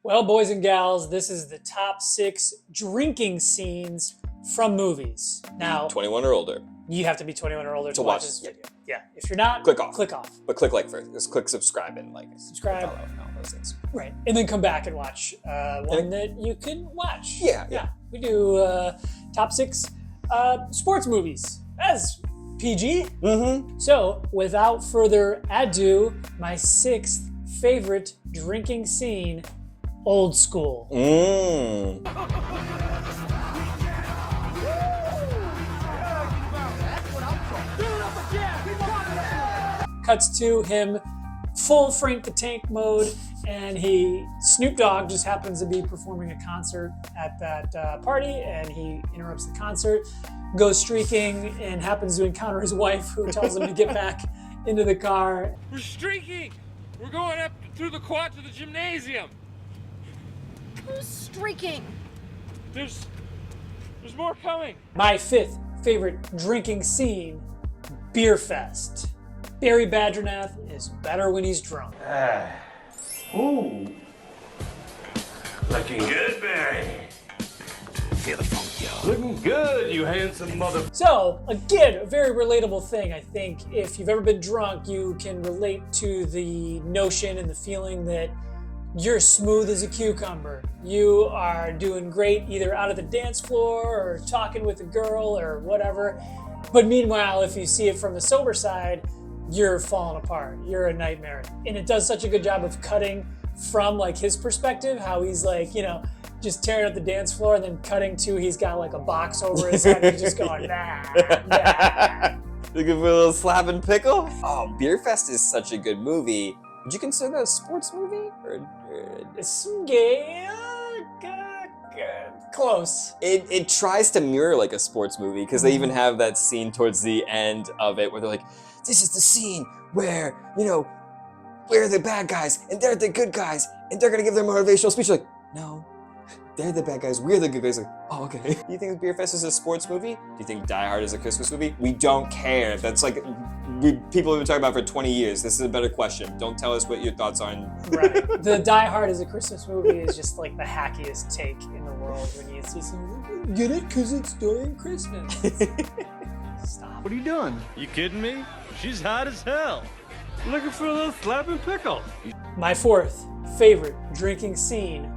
Well, boys and gals, this is the top 6 drinking scenes from movies. Now, 21 or older. you have to be 21 or older to watch this it. video. Yeah. If you're not, Click off. Click off. But click like first. Just click subscribe and like. Subscribe. Follow and all those things. Right. And then come back and watch one that you can watch. Yeah. We do top 6 sports movies. That's PG. Mm-hmm. So, without further ado, my 6th favorite drinking scene, Old School. Cuts to him full Frank the Tank mode, and Snoop Dogg just happens to be performing a concert at that party, and he interrupts the concert, goes streaking, and happens to encounter his wife, who tells him to get back into the car. We're streaking! We're going up through the quad to the gymnasium! Who's streaking? There's more coming! My 5th favorite drinking scene, Beerfest. Barry Badgernath is better when he's drunk. Ooh. Looking good, Barry. Feel the funk, yo. Looking good, you handsome mother. So, again, a very relatable thing. I think if you've ever been drunk, you can relate to the notion and the feeling that you're smooth as a cucumber. You are doing great either out at the dance floor or talking with a girl or whatever. But meanwhile, if you see it from the sober side, you're falling apart. You're a nightmare. And it does such a good job of cutting from like his perspective, how he's like, just tearing up the dance floor, and then cutting to he's got like a box over his head and he's just going, nah. Looking for a little slap and pickle? Oh, Beerfest is such a good movie. Would you consider that a sports movie? It's gay. Close. It tries to mirror like a sports movie, because they even have that scene towards the end of it where they're like, this is the scene where, we're the bad guys and they're the good guys and they're gonna give their motivational speech. You're like, no, they're the bad guys, we're the good guys. Like, oh, okay. Do you think Beerfest is a sports movie? Do you think Die Hard is a Christmas movie? We don't care. That's like, people have been talking about for 20 years. This is a better question. Don't tell us what your thoughts are on. Right. The Die Hard is a Christmas movie is just like the hackiest take in the world when you see something. Get it? Because it's during Christmas. Stop. What are you doing? You kidding me? She's hot as hell. Looking for a little slap and pickle. My 4th favorite drinking scene,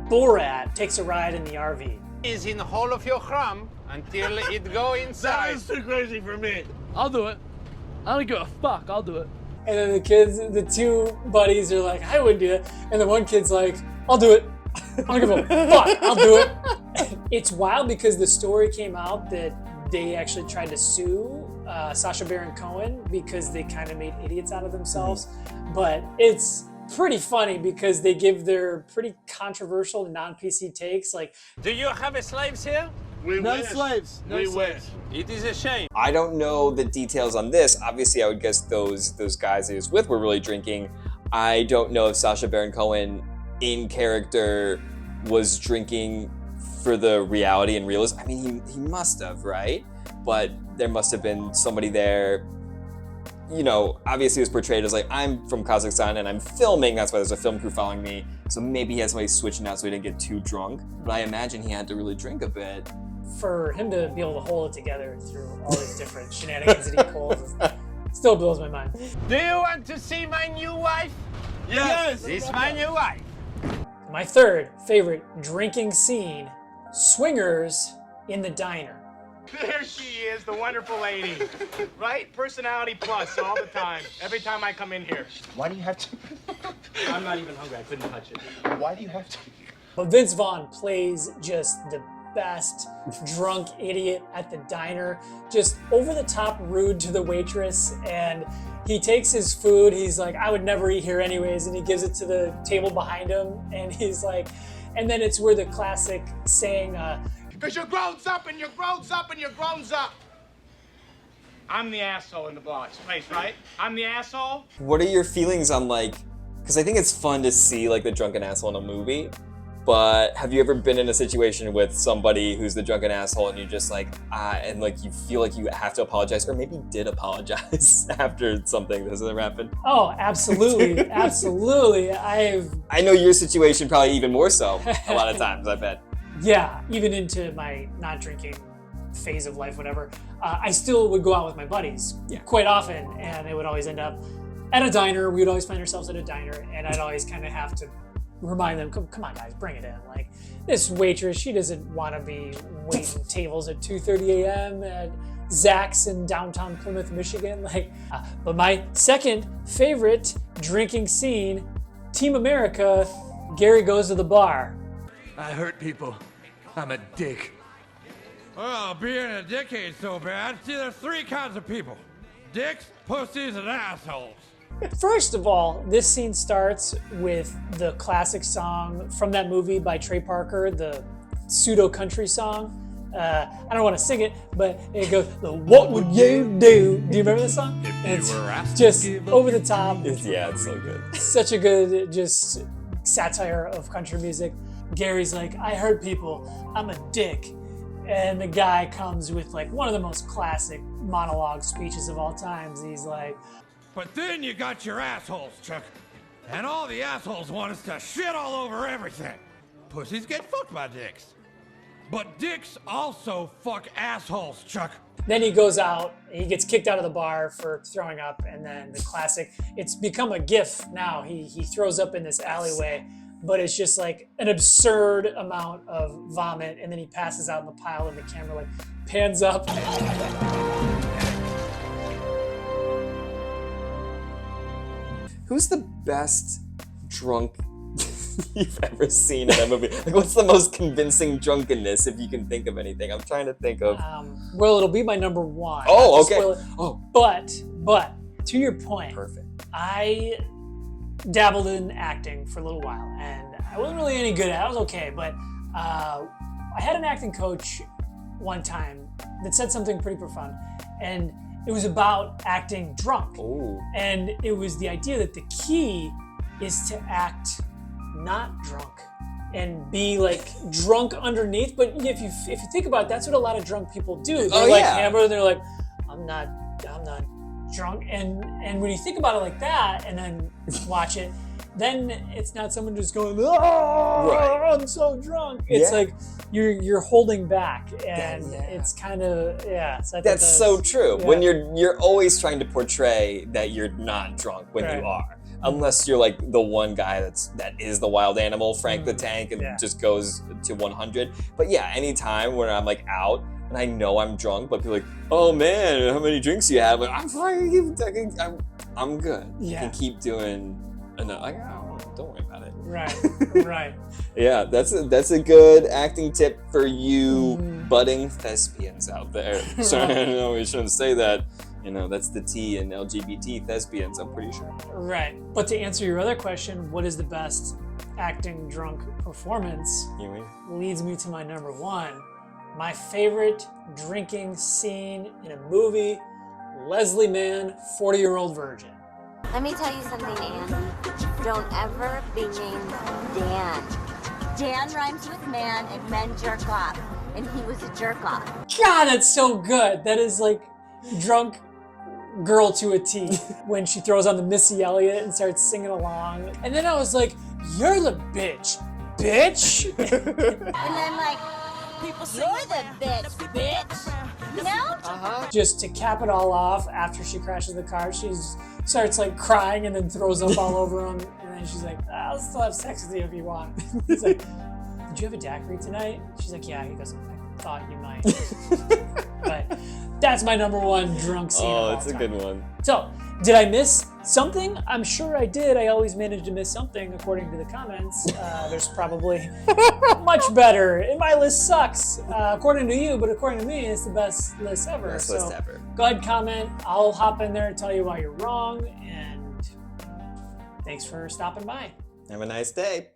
Borat takes a ride in the RV. Is in the hole of your crumb until it go inside. That's too crazy for me. I'll do it. I don't give a fuck. I'll do it. And then the 2 buddies are like, I wouldn't do that. And the one kid's like, I'll do it. I don't give a fuck. I'll do it. It's wild because the story came out that they actually tried to sue Sacha Baron Cohen because they kind of made idiots out of themselves. But it's pretty funny because they give their pretty controversial non-PC takes. Like, Do you have slaves here? We No wish. slaves. No We slaves. wish. It is a shame. I don't know the details on this. Obviously, I would guess those guys he was with were really drinking. I don't know if Sacha Baron Cohen in character was drinking for the reality and realism. I mean, he must have, right? But there must have been somebody there. Obviously it was portrayed as like, I'm from Kazakhstan and I'm filming, that's why there's a film crew following me. So maybe he had somebody switching out so he didn't get too drunk. But I imagine he had to really drink a bit. for him to be able to hold it together through all these different shenanigans that he pulls still blows my mind. Do you want to see my new wife? Yes. This is my new wife. My 3rd favorite drinking scene, swingers in the diner. There she is, the wonderful lady. Right? Personality plus all the time. Every time I come in here. Why do you have to? I'm not even hungry. I couldn't touch it. Why do you have to? But Vince Vaughn plays just the best drunk idiot at the diner, just over the top rude to the waitress, and he takes his food, he's like, I would never eat here anyways, and he gives it to the table behind him, and he's like, and then it's where the classic saying, Because you're grown up and you're grown up and you're grown up. I'm the asshole in the place, right? I'm the asshole. What are your feelings on because I think it's fun to see like the drunken asshole in a movie, But have you ever been in a situation with somebody who's the drunken asshole and you're just like, and like you feel like you have to apologize, or maybe did apologize after something? Does that ever happen? Oh, absolutely, absolutely. I know your situation probably even more so a lot of times, I bet. Yeah, even into my not drinking phase of life, whatever, I still would go out with my buddies quite often, and it would always end up at a diner. We would always find ourselves at a diner, and I'd always kind of have to remind them, come on guys, bring it in. Like, this waitress, she doesn't want to be waiting tables at 2:30 a.m. at Zach's in downtown Plymouth, Michigan. Like, but my second favorite drinking scene, Team America, Gary goes to the bar. I hurt people. I'm a dick. Well, being a dick ain't so bad. See, there's three kinds of people: dicks, pussies, and assholes. First of all, this scene starts with the classic song from that movie by Trey Parker, the pseudo country song. I don't want to sing it, but it goes, "What would you do?" Do you remember this song? If you were asked just to give up over the top. Yeah, it's so good. Such a good just satire of country music. Gary's like, "I hurt people. I'm a dick." And the guy comes with like one of the most classic monologue speeches of all times. He's like, But then you got your assholes, Chuck. And all the assholes want us to shit all over everything. Pussies get fucked by dicks. But dicks also fuck assholes, Chuck. then he goes out, he gets kicked out of the bar for throwing up, and then the classic, it's become a gif now. He throws up in this alleyway, but it's just like an absurd amount of vomit, and then he passes out in the pile, and the camera like pans up. Who's the best drunk you've ever seen in a movie? Like, what's the most convincing drunkenness, if you can think of anything? I'm trying to think of. Well, it'll be my number one. Oh, okay. Oh, but to your point, Perfect. I dabbled in acting for a little while, and I wasn't really any good at it. I was okay, but I had an acting coach one time that said something pretty profound, and it was about acting drunk. Ooh. And it was the idea that the key is to act not drunk and be like drunk underneath. But if you think about it, that's what a lot of drunk people do. They're like hammered, and they're like, I'm not drunk. And when you think about it like that and then watch it, then it's not someone just going, oh, right. I'm so drunk. It's like you're holding back, and it's kind of So that's so true. Yeah. When you're always trying to portray that you're not drunk when you are, unless you're like the one guy that is the wild animal, Frank the Tank, and just goes to 100. But yeah, anytime when I'm like out and I know I'm drunk, but people are like, oh man, how many drinks do you have? Like, I'm fine. I'm good. Yeah. You can keep doing. And they're like, oh, don't worry about it. Right. Yeah, that's a good acting tip for you budding thespians out there. Sorry, no, we shouldn't say that. You know, that's the T in LGBT thespians, I'm pretty sure. Right. But to answer your other question, what is the best acting drunk performance? Leads me to my number one. My favorite drinking scene in a movie, Leslie Mann, 40-Year-Old Virgin. Let me tell you something, Anne. Don't ever be named Dan. Dan rhymes with man, and men jerk off. And he was a jerk off. God, that's so good. That is like drunk girl to a T. When she throws on the Missy Elliott and starts singing along. And then I was like, you're the bitch. And I'm like, you're the bitch. You know? Just to cap it all off, after she crashes the car, she starts like crying and then throws up all over him. And then she's like, I'll still have sex with you if you want. He's like, did you have a daiquiri tonight? She's like, yeah. He goes, I thought you might. But that's my number one drunk scene. Oh, it's a good one. So, did I miss something? I'm sure I did. I always manage to miss something according to the comments. There's probably much better. And my list sucks, according to you, but according to me, it's the best list ever. Best list ever. Go ahead and comment. I'll hop in there and tell you why you're wrong. And thanks for stopping by. Have a nice day.